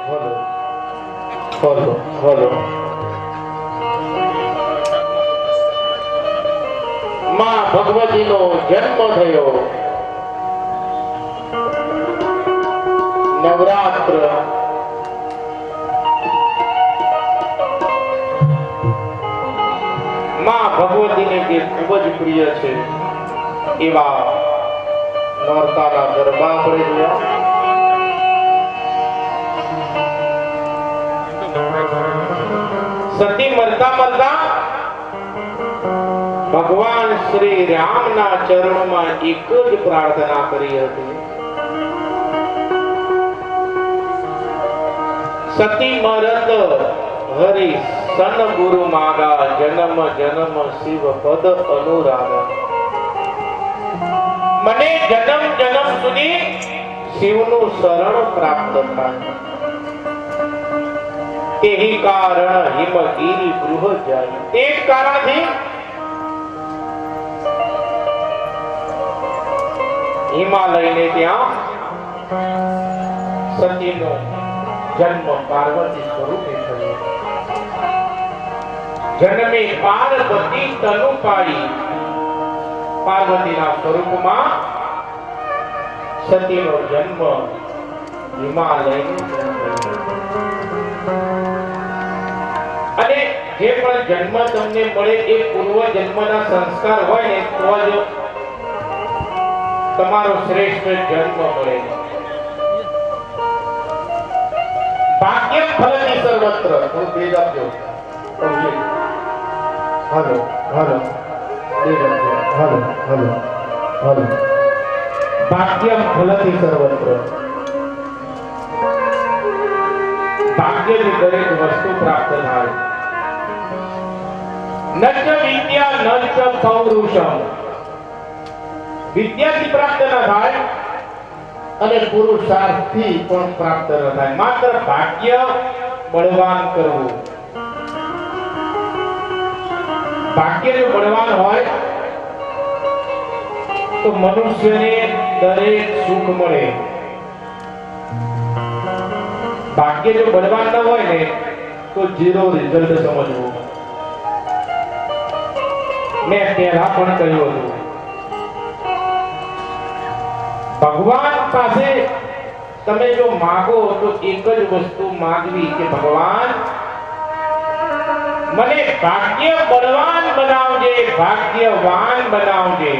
Hello hello માં ભગવતીનો જન્મ થયો નવરાત્ર માં ભગવતીને જે ખૂબ જ પ્રિય છે એવા નોરતાના ગરબા આપણે જોયા. સતી મરતા મરતા ભગવાન શ્રી રામના ચરણોમાં એક જ પ્રાર્થના કરી હતી. સતી મરત હરિ સન ગુરુ માગા જન્મ જન્મ શિવ પદ અનુરાગા. મને જન્મ જન્મ સુધી શિવનું શરણ પ્રાપ્ત થાય. તેહી કારણ હિમગીરી ગૃહ જાય. તે કારણથી હિમાલયને ત્યાં સતીનો જન્મ પાર્વતી સ્વરૂપે થયો. જન્મે પાર્વતી તનુ પાઈ. પાર્વતીના સ્વરૂપમાં સતીનો જન્મ હિમાલયને અને જે પણ જન્મ તમને મળે એ પૂર્વ જન્મના સંસ્કાર હોય ને તો જ તમારો શ્રેષ્ઠ જન્મ મળે. ભાગ્ય ફલની સર્વત્ર. હું ભેદ આપજો. Hello hello hello hello hello. ભાગ્ય ફલની સર્વત્ર. ભાગ્યની દરેક વસ્તુ પ્રાપ્ત થાય. નચ વિદ્યા નચ પૌરુષમ. વિદ્યાથી પ્રાપ્ત ન થાય અને પુરુષાર્થથી પણ પ્રાપ્ત ન થાય. માત્ર ભાગ્ય બળવાન કરવું. ભાગ્ય જો બળવાન હોય તો મનુષ્યને દરેક સુખ મળે. ભાગ્ય જો બળવાન ન હોય ને તો ઝીરો રિઝલ્ટ સમજવું. મેં પહેલા પણ કહ્યું હતું ભગવાન પાસે તમે જો માગો તો એક જ વસ્તુ માંગવી કે ભગવાન મને ભાગ્ય બળવાન બનાવજે, ભાગ્યવાન બનાવજે.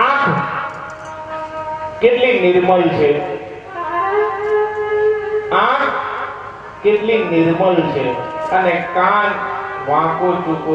આંખ કેટલી નિર્મલ છે. આંખ કેટલી નિર્મલ છે અને કાન વાંકો ચૂકો.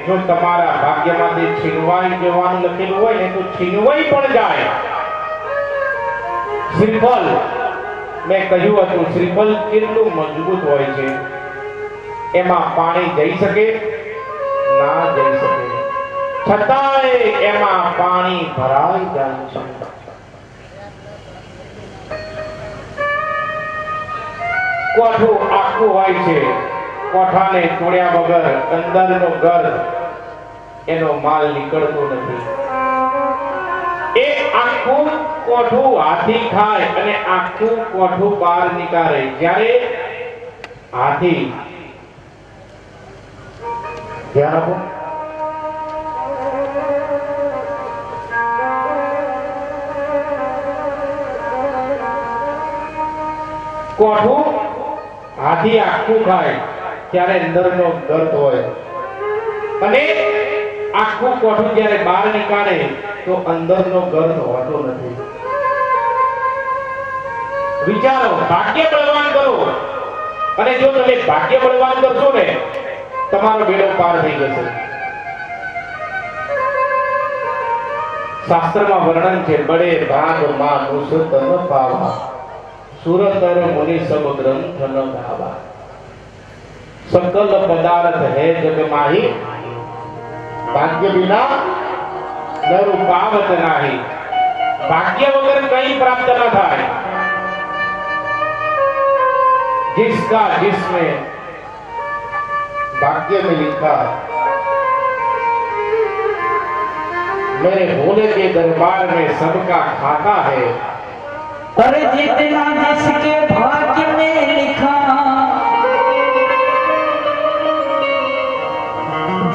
જો તમારા ભાગ્યમાંથી છીનવાઈ જવાનું લખેલું હોય ને તો છીનવાઈ પણ જાય. શ્રીફળ મેં કહ્યું હતું શ્રીફળ કેટલું મજબૂત હોય છે. એમાં પાણી જઈ શકે ના જઈ શકે છતાંય એમાં પાણી ભરાઈ જાય છે. કોઠું આખું હોય છે. કોઠાને તોડ્યા વગર અંદરનો ઘર એનો માલ નીકળતો નથી. એ આખું કોઠું હાથી ખાય અને આખું કોઠું બહાર નીકાળે. જ્યારે હાથી ધ્યાન આપો. કોઠું હાથી આખું ખાય ત્યારે અંદરનો દર્દ હોય અને આખું કોઠું જ્યારે બહાર નીકાળે તો અંદરનો ગર્દ હોતો નથી. વિચારો ભાગ્ય બળવાન કરો અને જો તમે ભાગ્ય બળવાન કરશો ને તમારો બેડો પાર થઈ જશે. શાસ્ત્રમાં વર્ણન છે બડે ભાગ માં નુસતન પાવા સુરતર મુનિ સબ ગ્રંથ ન ગાવા. सकल पदार्थ है जग माही भाग्य बिना નરુ પાવત નાહી, ભાગ્ય વગર કઈ પ્રાપ્ત ન થાય। जिसका जिसमें भाग्य में लिखा, मेरे भोले के दरबार में सबका खाता है। पर जितना जिसके भाग्य में लिखा,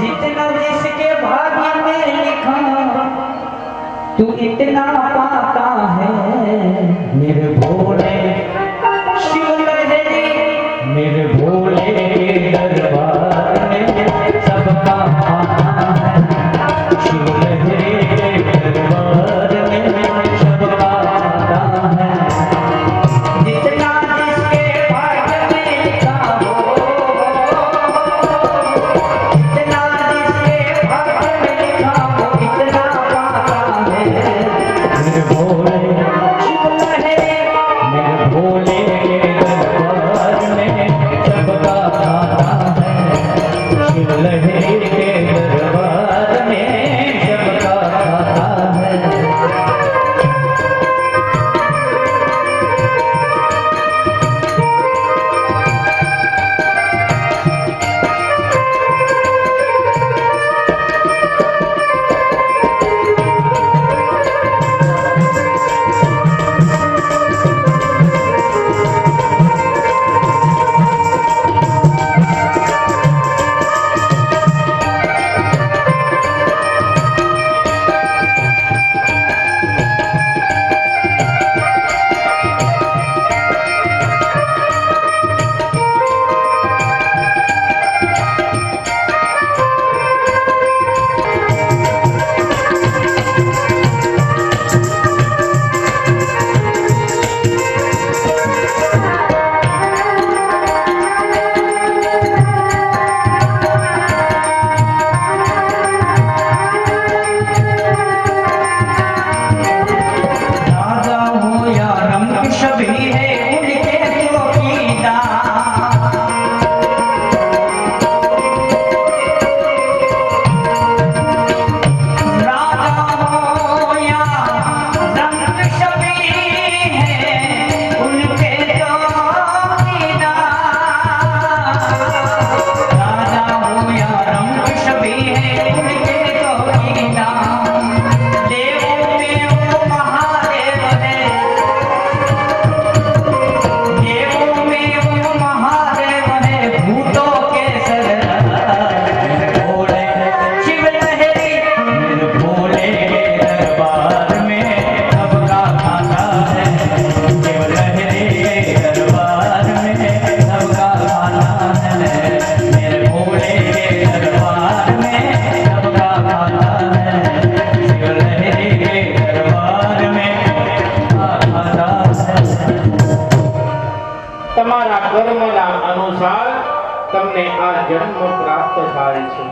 जितना जिसके भाग्य में लिखा, तू इतना पाता है। मेरे भोले शिव लहरी, मेरे भोले के दरबार में सबका खाता है। शिव लहरी के दरबार में सबका खाता है। जितना जिसके भाग्य में लिखा हो, जितना जिसके भाग्य में लिखा हो, इतना पाता है। मेरे भोले शिव लहरी, मेरे भोले के दरबार में सबका खाता है। शिव लहरी के दरबार में सबका खाता है। राजा हो या रंग सभी है उनके चौकीदार। राजा हो या रंग सभी है उनके चौकीदार। राजा हो या रंग सभी है उनके चौकीदार। देवों में वो महादेव है, देवों में वो महादेव है, भूतों के सरदार। मेरे भोले शिव लहरी, मेरे भोले के दरबार में सबका खाता है। शिव लहरी के दरबार में सबका खाता है। मेरे भोले के दरबार में सबका खाता है। शिव लहरी के दरबार में सबका खाता है। તમારા કર્મના અનુસાર તમને આ જન્મ પ્રાપ્ત થાય છે।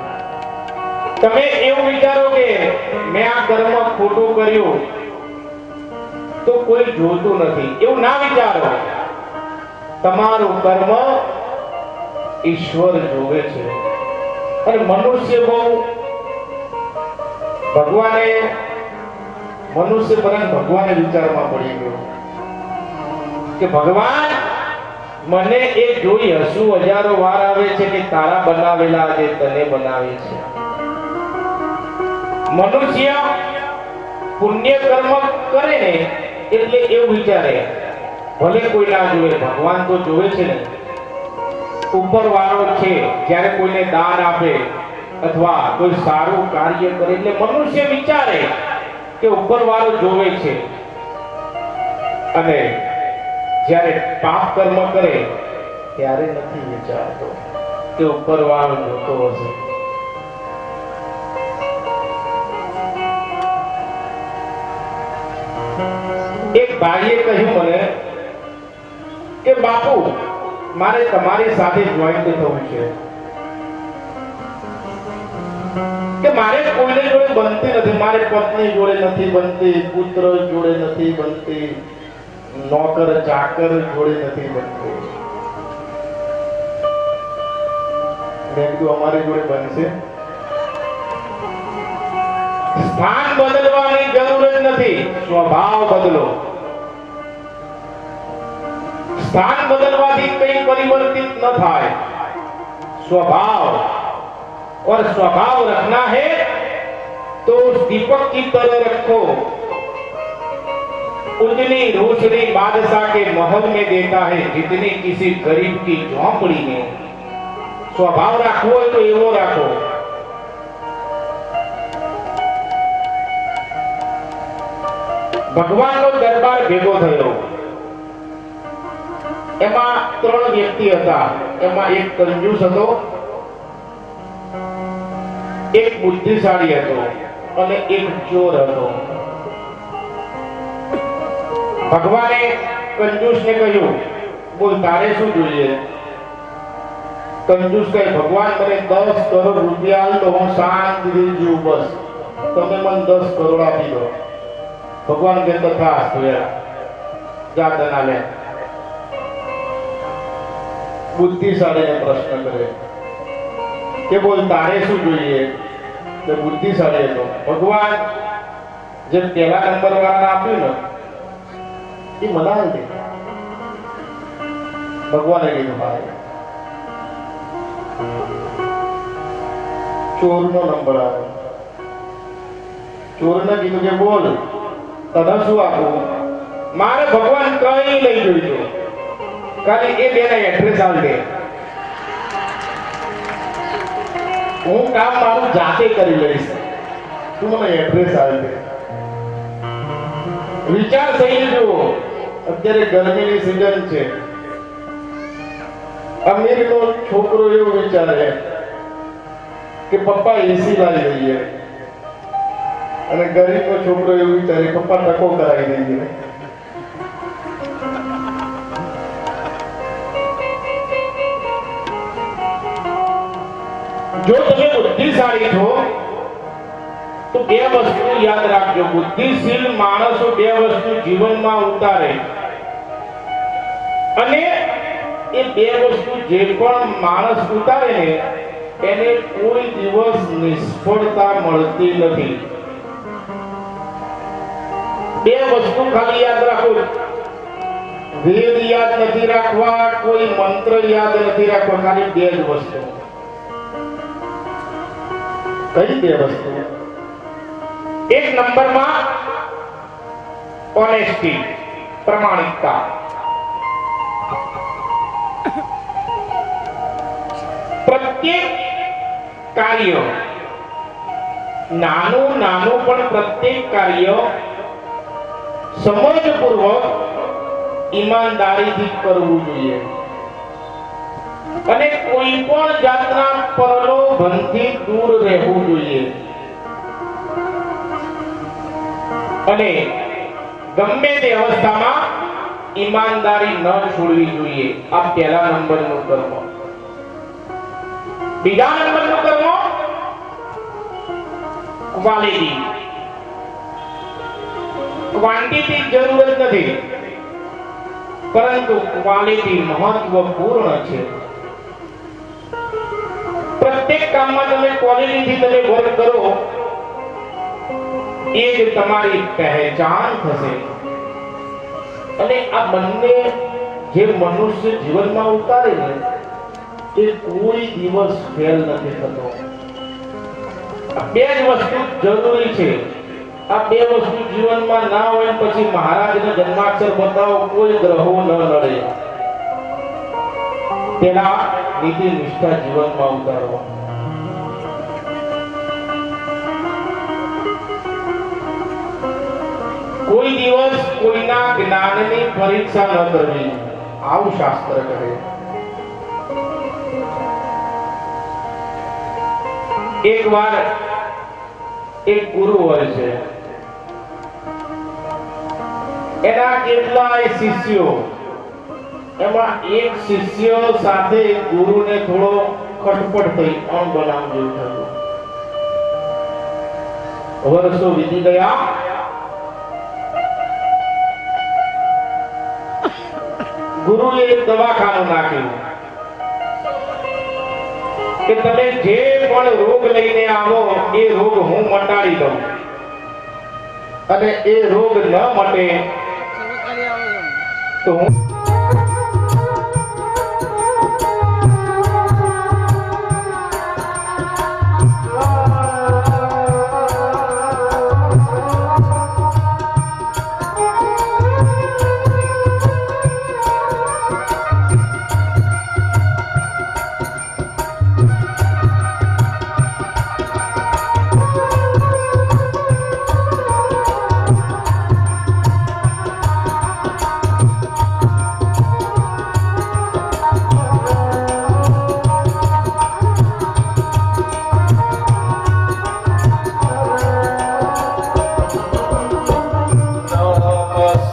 તમે એવું વિચારો કે મેં આ કર્મ ખોટું કર્યું તો કોઈ જોતું નથી, એવું ના વિચારો। તમારું કર્મ ઈશ્વર જોવે છે। અને મનુષ્ય બહુ ભગવાને મનુષ્ય પરંતુ ભગવાને વિચારમાં પડી ગયો કે ભગવાન મને એ જોઈ હસવું હજારો વાર આવે છે કે તારા બનાવેલા જે તને બનાવે છે। મનુષ્ય પુણ્ય કર્મ કરે ને એટલે એવું વિચારે ભલે કોઈ ના જોવે ભગવાન તો જોવે છે ને। ઉપર વાળો છે જ્યારે કોઈને દાન આપે અથવા કોઈ સારું કાર્ય કરે એટલે મનુષ્ય વિચારે કે ઉપર વાળો જોવે છે। અને જ્યારે પાપ કર્મ કરે ત્યારે નથી વિચારતો કે ઉપર વાળો જોતો હશે। એક ભાઈએ કહ્યું મને કે બાપુ મારે તમારી સાથે જોઈન્ટ થવું છે કે મારે કોઈને જોડે બનતી નથી, મારે પત્ની જોડે નથી બનતી, પુત્ર જોડે નથી બનતી, નોકર ચાકર જોડે નથી બનતી। મેં કીધું અમારી જોડે બનશે સ્થાન બદલવાની જરૂર જ નથી, સ્વભાવ બદલો. સ્થાન બદલવાથી કંઈ પરિવર્તિત ન થાય. स्वभाव, और स्वभाव रखना है तो उस दीपक की तरह रखो. उतनी रोशनी बादशाह के महल में देता है जितनी किसी गरीब की झोंपड़ी में. स्वभाव રાખવો હોય તો એવો રાખો. ભગવાનનો દરબાર ભેગો થયો. એમાં ત્રણ વ્યક્તિ હતા. એમાં એક કંજૂસ હતો, એક બુદ્ધિશાળી હતો અને એક ચોર હતો. ભગવાને કંજૂસને કહ્યું, બોલ તારે શું જોઈએ? કંજૂસ કહે, ભગવાન મને 10 કરોડ રૂપિયા આલ તો હું શાંતિથી જીવું, બસ તમે મને 10 કરોડ આપી દો. ભગવાન કે તથા જા તના લે. બુદ્ધિશાળીને પ્રશ્ન કરે કે બોલ તારે શું જોઈએ? તો બુદ્ધિશાળી હતો, ભગવાન જે પહેલા નંબર વાળાને આપ્યું ને એ મને આલ દે. ભગવાને કીધું ભાઈ ચોરનો નંબર આવ્યો. ચોરને કીધું કે બોલ તને શું આપું? મારે ભગવાન કઈ લઈ જોઈતું, ખાલી એ બેના એડ્રેસ આલ દે. હું કામ મારું જાતે કરી લઈશ, તું મને એડ્રેસ આલ દે. વિચાર થઈ જુઓ, અત્યારે ગરમીની સિઝન છે. અમીરનો છોકરો એવો વિચારે કે પપ્પા એસી લાવી દઈએ, અને ગરીબનો છોકરો એવું વિચારે પપ્પા ટકો કરાવી દઈએ. જો તમે બુદ્ધિશાળી છો તો બે વસ્તુ યાદ રાખજો. બુદ્ધિશીલ માણસો બે વસ્તુ જીવનમાં ઉતારે, અને એ બે વસ્તુ જે પણ માણસ ઉતારે ને એને કોઈ દિવસ નિષ્ફળતા મળતી નથી. બે વસ્તુ ખાલી યાદ રાખો. વેદ યાદ નથી રાખવા, કોઈ મંત્ર યાદ નથી રાખવા, ખાલી બે જ વસ્તુ. કઈ બે વસ્તુ? એક નંબરમાં ઓનેસ્ટી, પ્રમાણિકતા. પ્રત્યેક કાર્ય, નાનું નાનું પણ પ્રત્યેક કાર્ય સમજપૂર્વક ઈમાનદારીથી કરવું જોઈએ, અને કોઈ પણ જાતના પ્રલોભનથી દૂર રહેવું જોઈએ, અને ગમે તે અવસ્થામાં ઈમાનદારી ન છોડવી જોઈએ. આ પહેલા નંબરનું કર્મ. બીજા નંબરનું કર્મ ક્વોલિટી. ક્વોન્ટિટી જરૂર જ નથી, પરંતુ ક્વોલિટી મહત્વપૂર્ણ છે. પ્રત્યેક કામમાં તમે ક્વોલિટીથી તમે વર્ક કરો, એ જ તમારી પહેચાન થશે. અને આ બંને જે મનુષ્ય જીવનમાં ઉતારે ને એ કોઈ દિવસ ફેલ નથી થતો. આ બે જ વસ્તુ જરૂરી છે. આ બે વસ્તુ જીવનમાં ના હોય પછી મહારાજને જન્માક્ષર બતાવો, કોઈ ગ્રહો ન લડે. તેના નીતિ નિષ્ઠા જીવનમાં ઉતારો. કોઈ દિવસ કોઈના જ્ઞાનની પરીક્ષા ન કરવી, આવું શાસ્ત્ર કહે. એક વાર એક ગુરુ હોય છે, એના કેટલાય શિષ્યો. એમાં એક શિષ્ય સાથે ગુરુને થોડો ખટપટ થઈ, અણબનાવ જેવું થયું. વર્ષો વીતી ગયા. ગુરુએ એક દવાખાનું નાખ્યું કે તમે જે પણ રોગ લઈને આવો એ રોગ હું મટાડી દઉં, અને એ રોગ ન મટે તો હું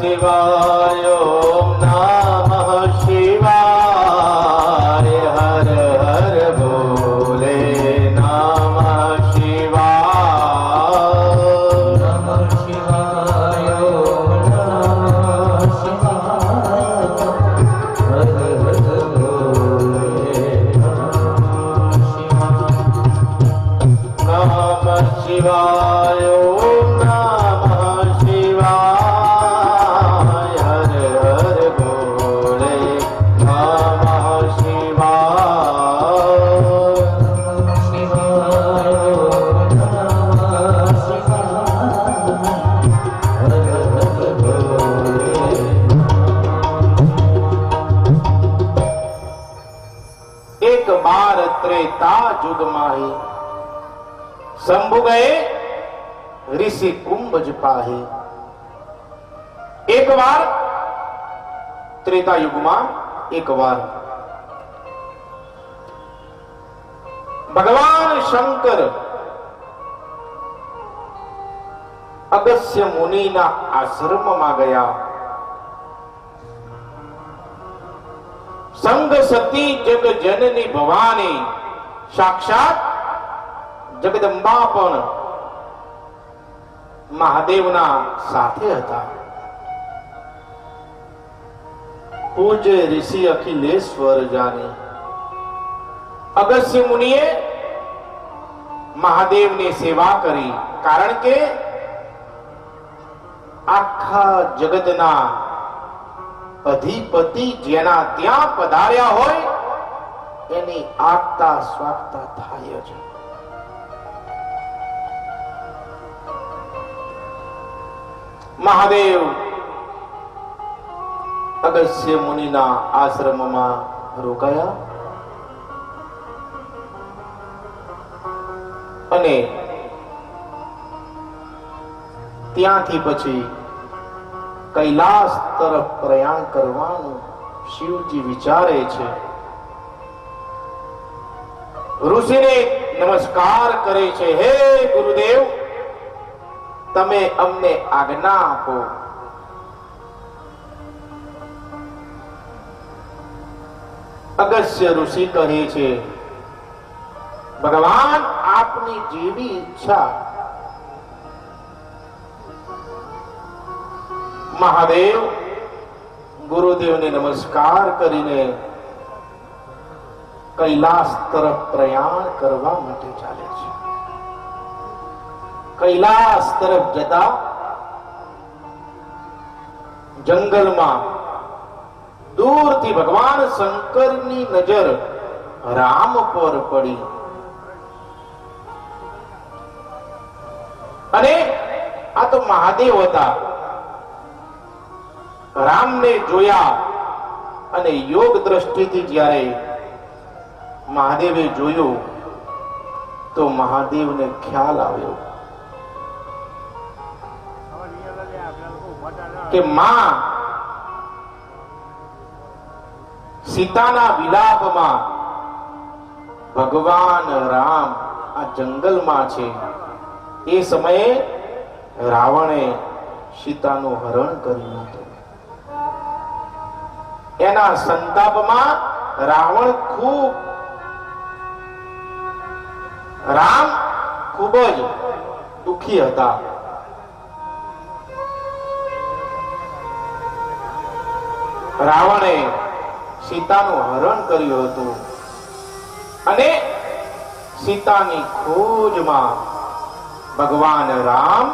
શિવાય ઓમ નમઃ શિવાય હર હર બોલે નમઃ શિવાય નમઃ શિવાય ઓમ નમઃ શિવાય હર હર બોલે નમઃ શિવાય નમઃ શિવાય ઓમ નમઃ શિવાય હર હર બોલે નમઃ શિવાય એક બાર ત્રેતા યુગ માહી શંભુ ગયે ऋषि कुंभज पाहे। एक बार त्रेता युग में एक बार भगवान शंकर अगस्त्य मुनि ना आश्रम में गया। संग सती जग जननी भवानी साक्षात जगदंबा पण महादेवना साथे હતા। પૂજ્ય ઋષિ અખિલેશ્વર જાને અગસ્ત્ય મુનિએ મહાદેવની સેવા કરી, કારણ કે આખા જગતના અધિપતિ જેના ત્યાં પધાર્યા હોય એની આગતા સ્વાગતા થાય છે। महादेव अगस्त्य मुनिना आश्रम में रोकाया અને ત્યાંથી પછી કૈલાસ તરફ પ્રયાણ કરવાનું શિવજી વિચારે છે। ઋષિને નમસ્કાર કરે છે, હે ગુરુદેવ, તમે અમને આજ્ઞા આપો। અગસ્ત્ય ઋષિ કહે છે, ભગવાન આપની જેવી ઈચ્છા। મહાદેવ ગુરુદેવને નમસ્કાર કરીને કૈલાસ તરફ પ્રયાણ કરવા માટે ચાલે છે। कैलाश तरफ जता जंगल में दूर थी भगवान शंकर नी नजर राम पर पड़ी अने आ तो महादेव हता। राम ने जोया अने योग दृष्टि थी ज्यारे महादेवे जोयो तो महादेव ने ख्याल आव्यो કે માં સીતાના વિલાપમાં ભગવાન રામ આ જંગલમાં છે। એ સમયે રાવણે સીતાનું હરણ કર્યું હતું। એના સંતાપમાં રાવણ રામ ખૂબ જ દુખી હતા। રાવણે સીતાનું હરણ કર્યું હતું અને સીતાની ખોજમાં ભગવાન રામ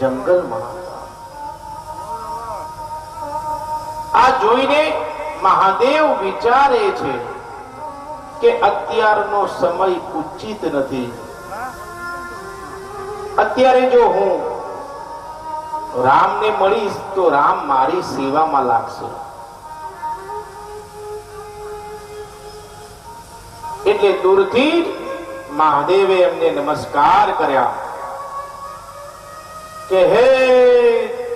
જંગલમાં હતા. આ જોઈને મહાદેવ વિચારે છે કે અત્યારનો સમય ઉચિત નથી. અત્યારે જો હું રામને મળીશ તો રામ મારી સેવામાં લાગશે. એટલે દૂરથી જ મહાદેવે એમને નમસ્કાર કર્યા કે હે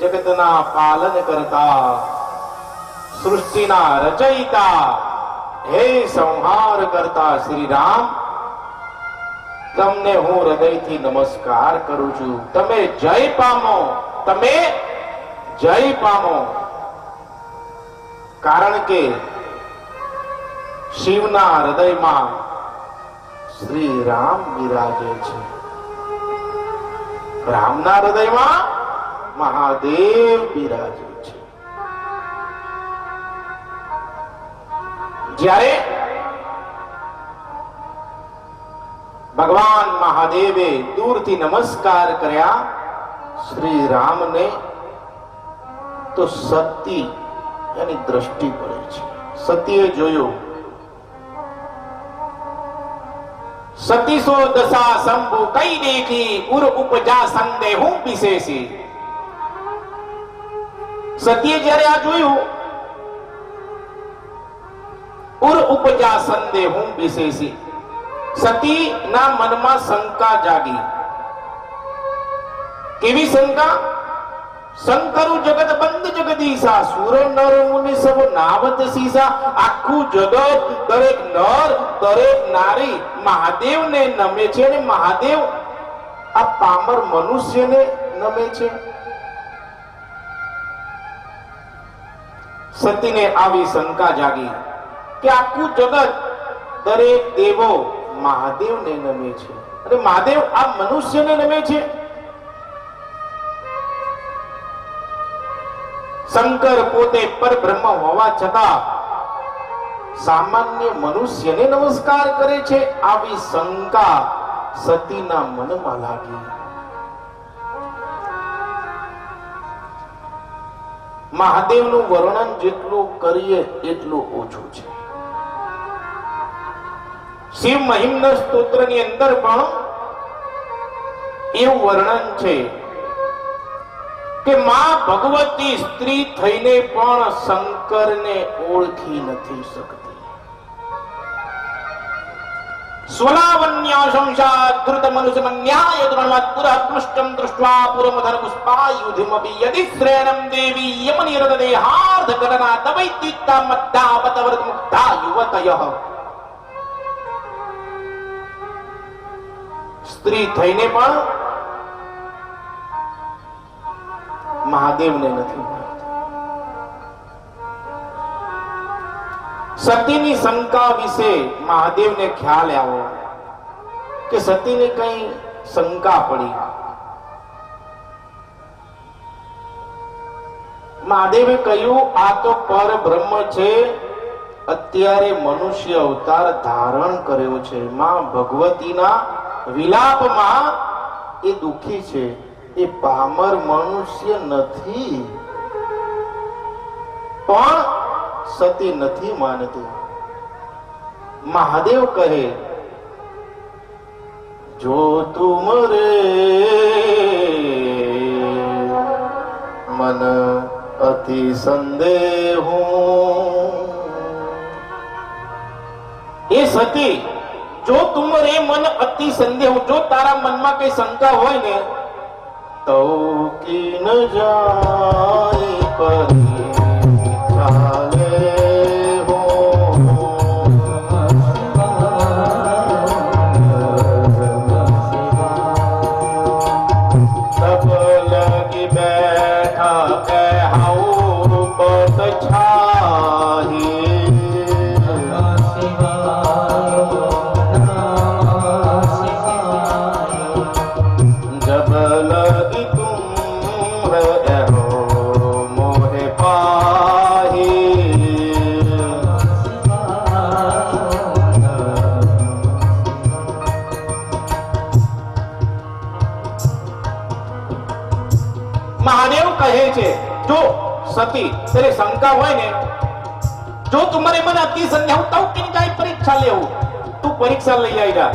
જગતના પાલન કરતા, સૃષ્ટિના રચયિતા, હે સંહાર કરતા શ્રી રામ, તમને હું હૃદયથી નમસ્કાર કરું છું. તમે જય પામો, તમે જય પામો. કારણ કે શિવના હૃદયમાં શ્રી રામ બિરાજે છે, રામના હૃદયમાં મહાદેવ બિરાજે છે. જ્યારે ભગવાન મહાદેવે દૂરથી નમસ્કાર કર્યા શ્રી રામને, તો સતી એની દ્રષ્ટિ પડે છે. સતીએ જોયું, સતીસો દશા શંભુ કઈ દેખી, ઉર ઉપજા સંદેહુ વિશેષી. સતીએ જ્યારે આ જોયું, ઉર ઉપજા સંદેહુ વિશેષી, સતી ના મનમાં શંકા જાગી. કેવી શંકા? શંકરુ જગત બંધ જગદીશા, સુર નર મુનિ સબ નાવત સીસા. આખું જગત, દરેક નર દરેક નારી મહાદેવને નમે છે, અને મહાદેવ આ પામર મનુષ્યને નમે છે. સતીને આવી શંકા જાગી કે આખું જગત, દરેક દેવો મહાદેવને નમે છે, અને મહાદેવ આ મનુષ્યને નમે છે. શંકર પોતે પરબ્રહ્મ હોવા છતાં સામાન્ય મનુષ્યને નમસ્કાર કરે છે. આવી શંકા સતીના મનમાં લાગી. મહાદેવનું વર્ણન જેટલું કરીએ એટલું ઓછું છે. શિવ મહિમ્ન સ્તોત્રની અંદર પણ એવું વર્ણન છે કે માં ભગવતી સ્ત્રી થઈને પણ શંકરને ઓળખી નથી શકતી. સ્વલાવન્યા સંસાદ ધૃત મનુષ્યમન્યાય દ્રણવત પુરઃપૃષ્ટમ દૃષ્ટ્વા પુરમધર પુષ્પાયુધિમપી યદિ શ્રેણમ દેવી યમનિરત દેહાર્ધ ઘટના તવૈતિત્તા મદ્દાવતવૃત મુક્તા યુવતયઃ. સ્ત્રી થઈને પણ મહાદેવને નથી મળતી. સતીની શંકા વિશે મહાદેવને ખ્યાલ આવ્યો કે સતીને કઈ શંકા પડી. મહાદેવે કહ્યું, આ તો પરબ્રહ્મ છે, અત્યારે મનુષ્ય અવતાર ધારણ કર્યો છે. માં ભગવતીના વિલાપમાં એ દુખી છે. એ પામર મનુષ્ય નથી. પણ સતી નથી માનતી. મહાદેવ કહે, જો તુમ રે મન અતિ સંદેહુ. એ સતી, જો તુમ રે મન અતિ સંદેહુ, જો તારા મનમાં કઈ શંકા હોય ને તો કી ન જાય પરી ચાલે હો. તબ લગી બેઠા એ હાઉ પત છાહી. જબ લગી મોહે પાહી. મહાદેવ કહે છે જો સતી તેરે શંકા હોય ને, જો તુમ્हारे मन अति संज्ञा हो तो किन जाए परीक्षा ले हो, तू परीक्षा ले आएगा।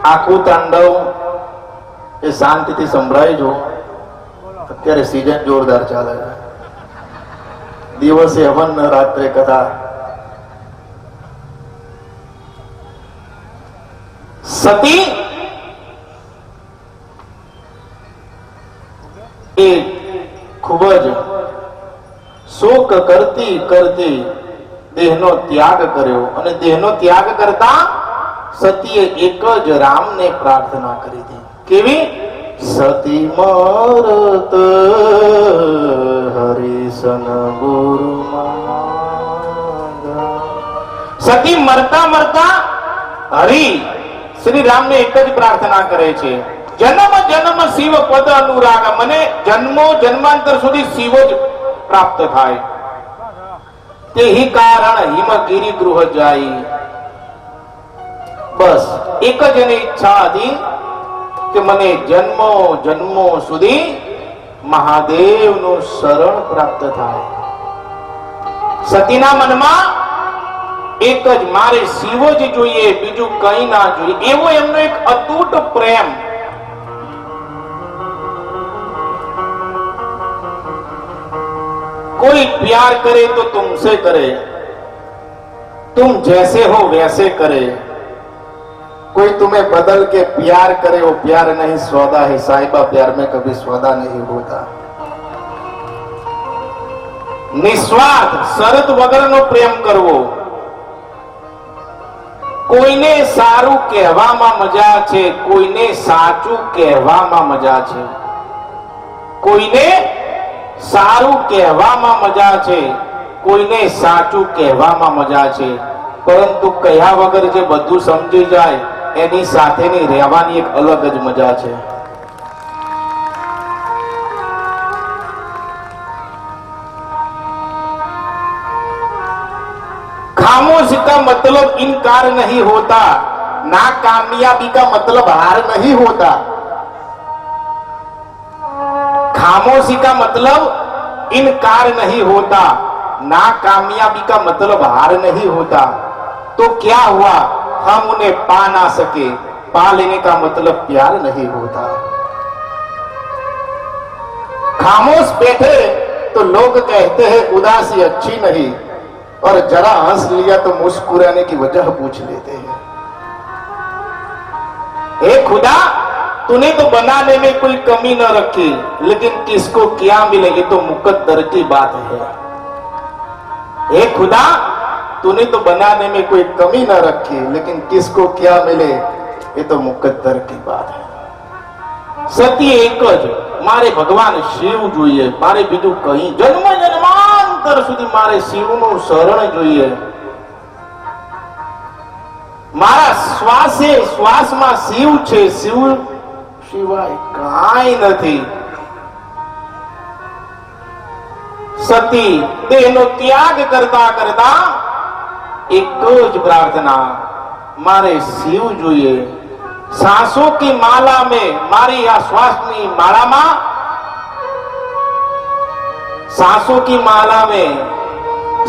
આખું તાંડવ એ શાંતિથી સંભળાય જો. અત્યારે સીઝન જોરદાર ચાલે છે. દિવસે હવન, રાત્રે કથા. સતી એ ખૂબ જ શોક કરતી કરતી દેહનો ત્યાગ કર્યો અને દેહનો ત્યાગ કરતા સતીએ એક જ રામને પ્રાર્થના કરી હતી. કેવી? સતી મરત હરિસન ગુરુ. સતી મરતા મરતા હરિ શ્રી રામને એક જ પ્રાર્થના કરે છે, જન્મ જન્મ શિવ પદ અનુરાગ, મને જન્મો જન્માંતર સુધી શિવ જ પ્રાપ્ત થાય. તેહી કારણ હિમગીરી ગૃહ જાય. બસ એક જ એની ઈચ્છા હતી કે મને જન્મો જન્મો સુધી મહાદેવનું શરણ પ્રાપ્ત થાય. સતીના મનમાં એક જ, મારે શિવ જ જોઈએ, બીજું કઈ ના જોઈએ, એવો એમનો એક અતૂટ પ્રેમ. कोई प्यार करे तो तुमसे करे, तुम जैसे हो वैसे करे. कोई तुम्हें बदल के प्यार करे वो प्यार नहीं सौदा है. साहिबा प्यार में कभी सौदा नहीं होता. निस्वार्थ शरत वगरનો પ્રેમ કરવો. કોઈને સારું કહેવામાં મજા છે, કોઈને સાચું કહેવામાં મજા છે. કોઈને સારું કહેવામાં મજા છે, કોઈને સાચું કહેવામાં મજા છે, પરંતુ કહ્યા વગર જે બધું સમજી જાય એની સાથેની રહેવાની એક અલગ જ મજા છે. खामोशी का मतलब इनकार नहीं होता, नाकामयाबी का मतलब हार नहीं होता. खामोशी का मतलब इनकार नहीं होता, नाकामयाबी का मतलब हार नहीं होता. तो क्या हुआ? हम उन्हें पा ना सके, पा लेने का मतलब प्यार नहीं होता. खामोश बैठे तो लोग कहते हैं उदासी अच्छी नहीं, और जरा हंस लिया तो मुस्कुराने की वजह पूछ लेते हैं. हे खुदा, तूने तो बनाने में कोई कमी न रखी, लेकिन किसको क्या मिले ये तो मुकद्दर की बात है. हे खुदा, तूने तो बनाने में कोई कमी न रखी, लेकिन किसको क्या मिले ये तो मुकद्दर की बात है. સતી એક જ, મારે ભગવાન શિવ જોઈએ, મારે બીજું કઈ જન્મ જન્માંતર સુધી મારે શિવનું શરણ જોઈએ. મારા શ્વાસે શ્વાસમાં શિવ છે, શિવ સિવાય કાંઈ નથી. સતી દેહનો ત્યાગ કરતા કરતા એક જ પ્રાર્થના, મારે શિવ જોઈએ. सांसों की माला में, मारी आ श्वासनी माला में, सांसों की माला में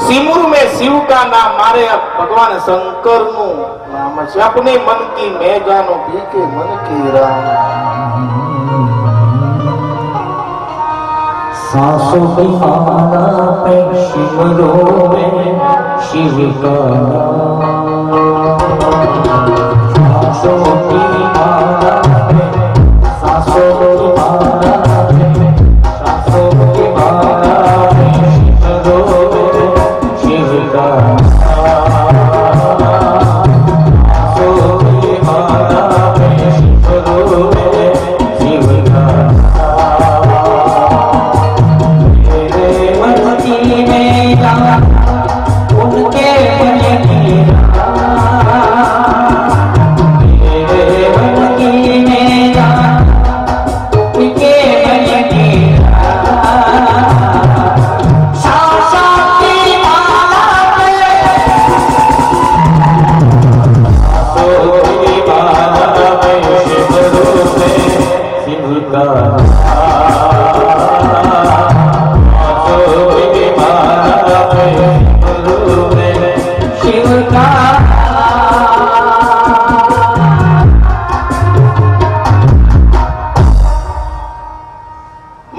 सिमुर में शिव का नाम, मारे भगवान शंकर नु नाम है. अपने मन की मैं जानो के मन की राम. सांसों की माला पे सिमरो में शिव का सांसों की माला पे, सांसों की माला पे, सांसों की माला पे सिमरो में शिव का. सांसों की माला पे सिमरो में शिव का. उनके मन की मेरे मन की मेरा उनके मन की सांसों की माला पे, सांसों की माला पे सिमरो में शिव का.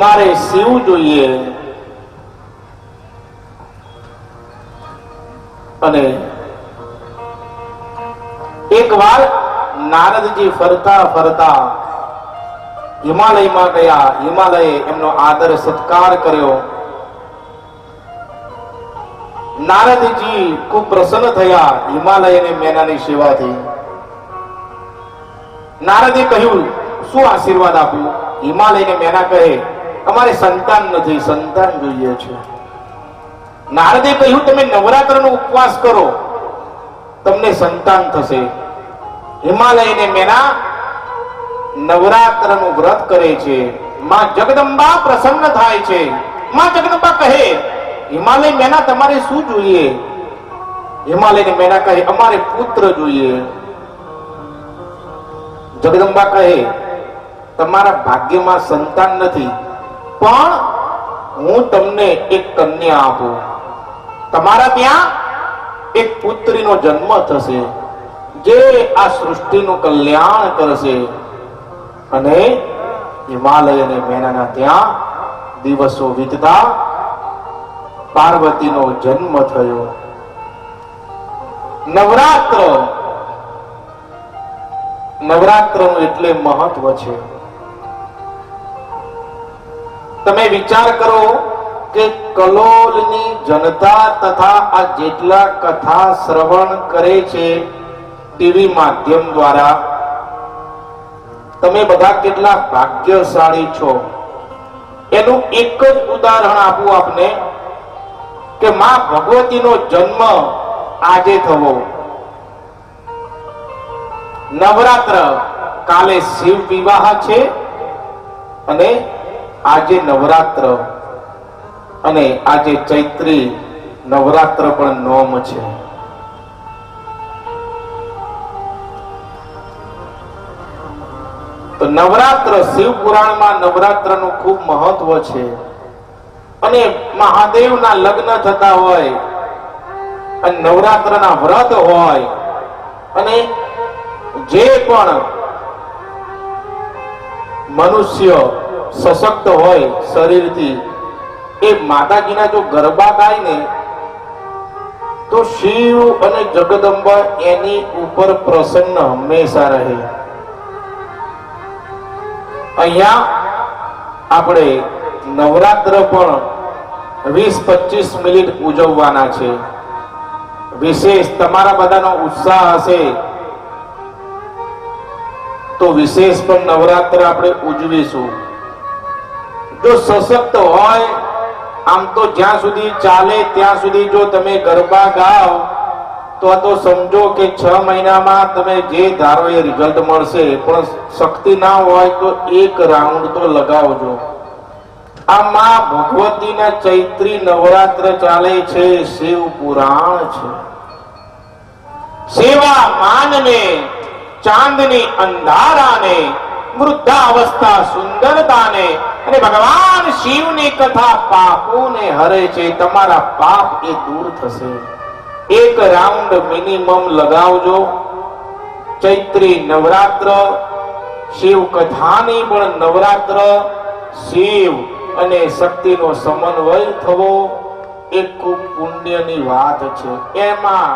મારે શિવ જોઈએ. અને એક વાર નારદજી ફરતા ફરતા હિમાલયમાં ગયા. હિમાલયે એમનો આદર સત્કાર કર્યો. નારદજી ખૂબ પ્રસન્ન થયા હિમાલયને મેનાની સેવાથી. નારદે કહ્યું, શું આશીર્વાદ આપ્યું? હિમાલયને મેના કહે, અમારે સંતાન નથી, સંતાન જોઈએ છે. નારદે કહ્યું, તમે નવરાત્રનો ઉપવાસ કરો, તમને સંતાન થશે. હિમાલયને મેના નવરાત્રનું વ્રત કરે છે. માં જગદંબા પ્રસન્ન થાય છે. માં જગદંબા કહે, હિમાલય મેના તમારે શું જોઈએ? હિમાલયને મેના કહે, અમારે પુત્ર જોઈએ. જગદંબા કહે, તમારા ભાગ્યમાં સંતાન નથી, પણ હું તમને એક કન્યા આપું. તમારા ત્યાં એક પુત્રીનો જન્મ થશે, જે આ સૃષ્ટિનું કલ્યાણ કરશે. અને હિમાલય અને મેનાના ત્યાં દિવસો વીતતા પાર્વતીનો જન્મ થયો. નવરાત્રનું એટલે મહત્વ છે. તમે વિચાર કરો કે કલોલની જનતા તથા આ જેટલા કથા શ્રવણ કરે છે ટીવી માધ્યમ દ્વારા, તમે બધા કેટલા ભાગ્યશાળી છો. એનું એક જ ઉદાહરણ આપું આપને કે માં ભગવતીનો જન્મ આજે થવો. નવરાત્ર, કાલે શિવ વિવાહ છે અને આજે નવરાત્ર, અને આજે ચૈત્રી નવરાત્ર પણ નોમ છે. તો નવરાત્ર, શિવ પુરાણમાં નવરાત્રનું ખૂબ મહત્વ છે. અને મહાદેવના લગ્ન થતા હોય અને નવરાત્રના વ્રત હોય, અને જે પણ મનુષ્ય સશક્ત હોય શરીરથી, એ માતાજીના જો ગરબા ગાય ને તો શિવ અને જગદંબા એની ઉપર પ્રસન્ન હંમેશા રહે. અહીંયા આપણે નવરાત્ર પણ 20-25 મિનિટ ઉજવવાના છે. વિશેષ તમારા બધાનો ઉત્સાહ હશે તો વિશેષ પણ નવરાત્ર આપણે ઉજવીશું. જો સશક્ત હોય, આમ તો જ્યાં સુધી ચાલે ત્યાં સુધી જો તમે ગરબા ગાઓ તો સમજો કે 6 મહિનામાં તમે જે ધારો એ રિઝલ્ટ મળશે. પણ શક્તિ ના હોય તો એક રાઉન્ડ તો લગાવજો. આ માં ભગવતીના ચૈત્રી નવરાત્ર ચાલે છે, શિવ પુરાણ છે. સેવા માનને ચાંદની અંધારાને, વૃદ્ધાવસ્થા સુંદરતાને, અને ભગવાન શિવની કથા પાપોને હરે છે. તમારા પાપ એ દૂર થશે. એક રાઉન્ડ મિનિમમ લગાવજો. ચૈત્રી નવરાત્ર, શિવ કથાની પણ નવરાત્ર, શિવ અને શક્તિનો સમન્વય થવો એ ખૂબ પુણ્યની વાત છે. એમાં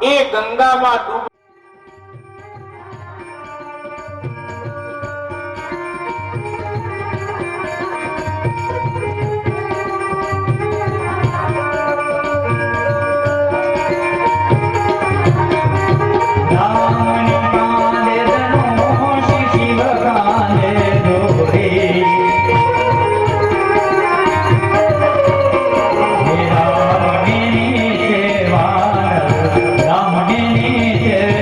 એ ગંગામાં ડૂબ રામની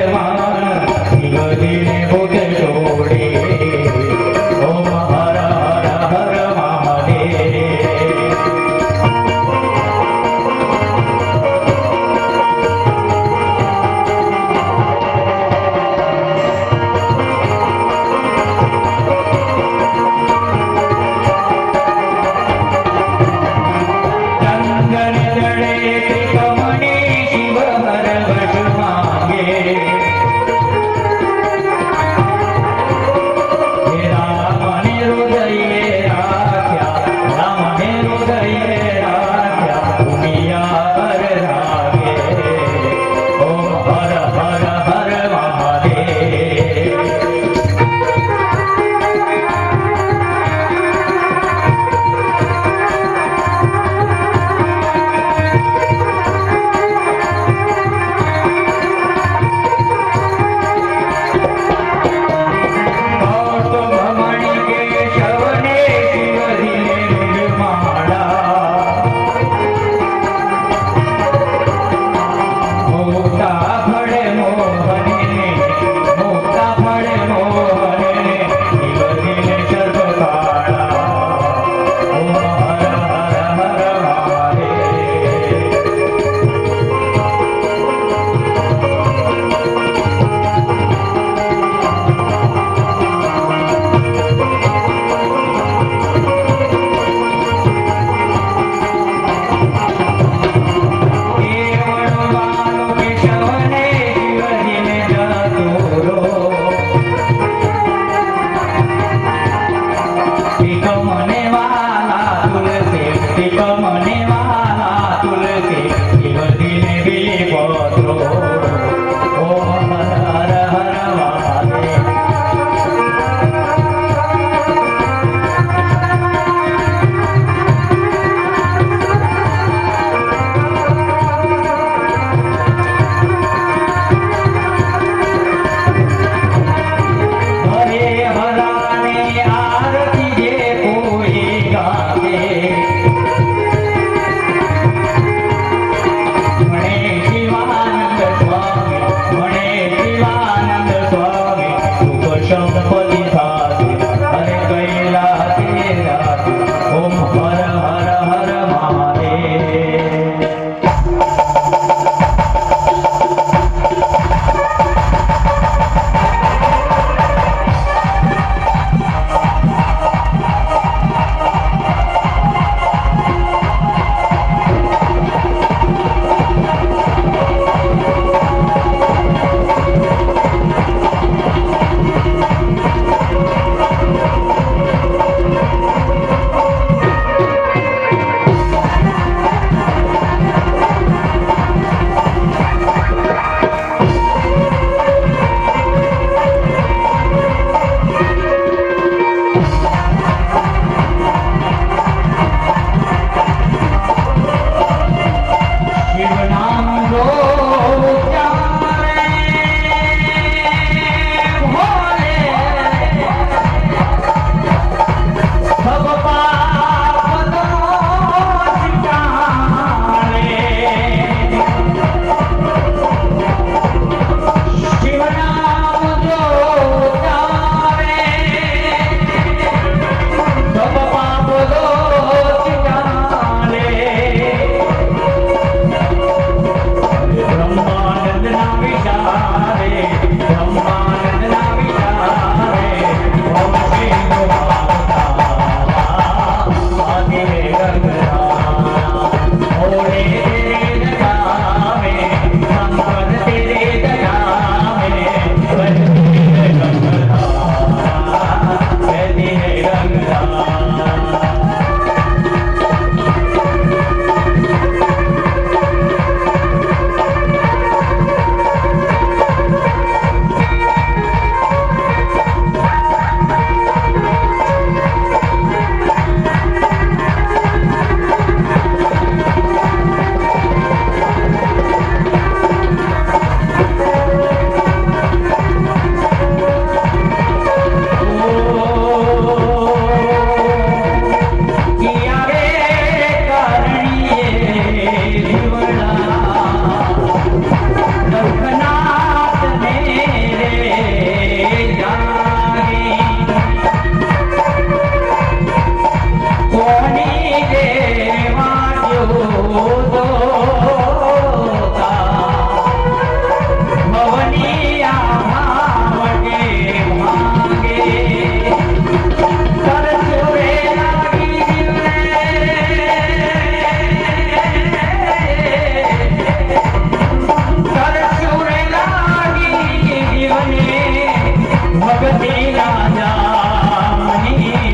ભક્તિ રાજાની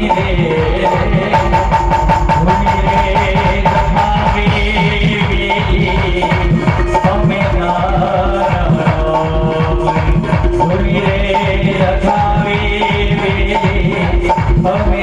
રે ભૂલી રે દખાવી વેલી અમે ભૂલી રે દખાવી વેલી અમે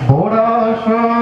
ભોળા